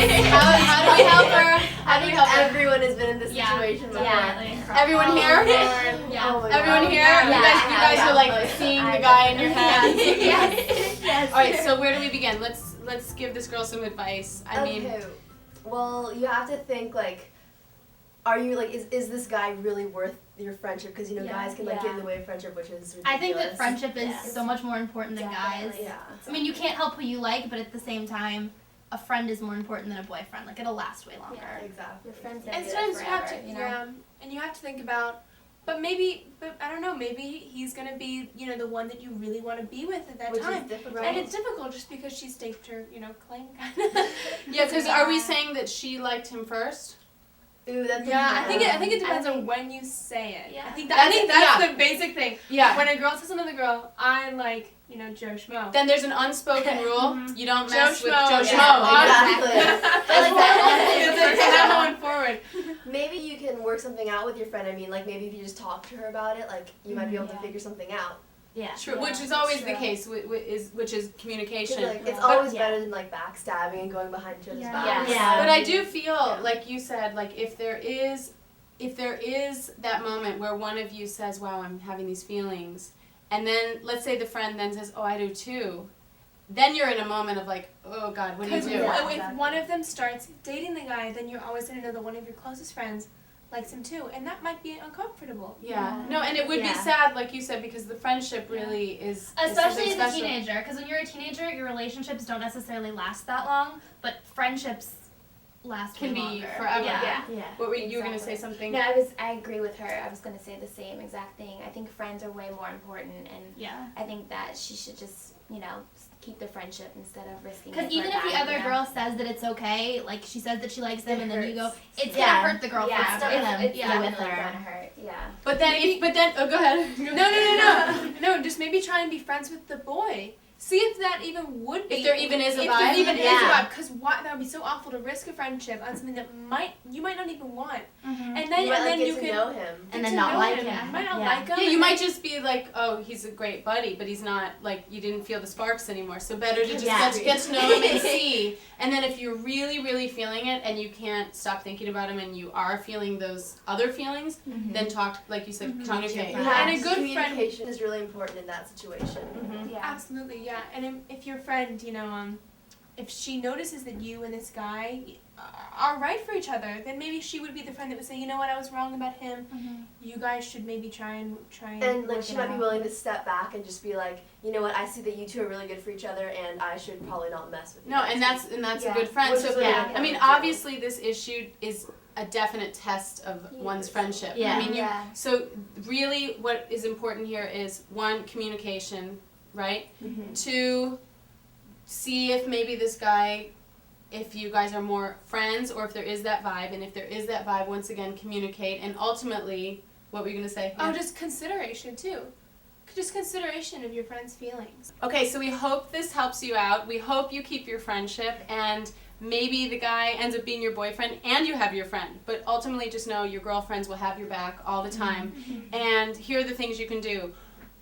How do we help her? I think everyone has been in this situation before. Everyone here? Yeah. Oh everyone here? You guys are like seeing the guy in your head. Yes. All right, so where do we begin? Let's give this girl some advice. I mean, well, you have to think like, are you like, is this guy really worth your friendship? Because guys can like give away friendship, which is ridiculous. I think that friendship is so much more important than guys. Yeah. I mean, you can't help who you like, but at the same time, a friend is more important than a boyfriend. Like, it'll last way longer. Yeah, exactly. Your friends And sometimes you have to, and you have to think about, but I don't know, maybe he's gonna be, the one that you really want to be with at that time. Is difficult. And it's difficult just because she staked her, claim kind of. yeah, because are we saying that she liked him first? Ooh, that's I think it depends on when you say it. Yeah. I think that's the basic thing. Yeah. When a girl tells another girl, I like, Joe Schmo. Then there's an unspoken rule. You don't mess with Schmo. Joe Yeah. Schmo. Exactly. That's going forward. Maybe you can work something out with your friend. I mean, like maybe if you just talk to her about it, like you might be able to figure something out. Yeah. True, which is always the case, which is communication. Like, it's always better than like backstabbing and going behind each other's backs. Yeah. But I do feel, like you said, like if there is that moment where one of you says, wow, I'm having these feelings, and then let's say the friend then says, oh, I do too, then you're in a moment of like, oh God, what do you do? If one of them starts dating the guy, then you're always going to know that one of your closest friends likes him too, and that might be uncomfortable. Yeah. No, and it would be sad, like you said, because the friendship really is Especially as a special. teenager, because when you're a teenager, your relationships don't necessarily last that long, but friendships last Can way be longer. forever. Yeah. What were you were going to say something? No, I agree with her. I was going to say the same exact thing. I think friends are way more important, and I think that she should just, keep the friendship instead of risking it. Because even if the other girl says that it's okay, like she says that she likes them, and then you go, it's gonna hurt the girl forever. It's definitely with her. gonna hurt. Yeah. But then, oh, go ahead. No, just maybe try and be friends with the boy. See if that even would be. If there even is a If vibe. there even is a vibe, because that would be so awful to risk a friendship on something that you might not even want. Mm-hmm. And then you might you get to can know him. And then not like him. You might not like him. Yeah, you might just be like, oh, he's a great buddy, but he's not, like, you didn't feel the sparks anymore. So better to just get to know him and see. And then if you're really, really feeling it and you can't stop thinking about him and you are feeling those other feelings, then talk, like you said, communicate. And a good communication is really important in that situation. Yeah. Absolutely, yeah. And if your friend, if she notices that you and this guy are right for each other, then maybe she would be the friend that would say, you know what, I was wrong about him. You guys should maybe try and like work she it might be out. willing to step back and just be like, you know what, I see that you two are really good for each other, and I should probably not mess with you. No, and that's a good friend. Which So is really I mean, obviously, this issue is a definite test of one's friendship. Yeah. I mean, so really, what is important here is 1, communication, right? 2, see if maybe this guy, if you guys are more friends, or if there is that vibe, and if there is that vibe, once again, communicate, and ultimately, what were you going to say? Oh, just consideration too. Just consideration of your friend's feelings. Okay, so we hope this helps you out. We hope you keep your friendship, and maybe the guy ends up being your boyfriend and you have your friend. But ultimately, just know your girlfriends will have your back all the time. And here are the things you can do.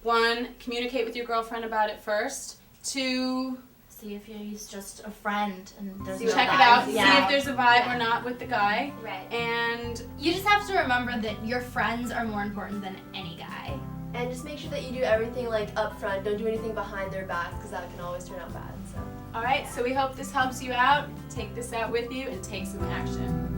1, communicate with your girlfriend about it first. 2, See if he's just a friend and there's check it out. See Yeah. if there's a vibe or not with the guy. Right. And You just have to remember that your friends are more important than any guy. And just make sure that you do everything like up front. Don't do anything behind their backs, because that can always turn out bad. So. all right, so we hope this helps you out. Take this out with you and take some action.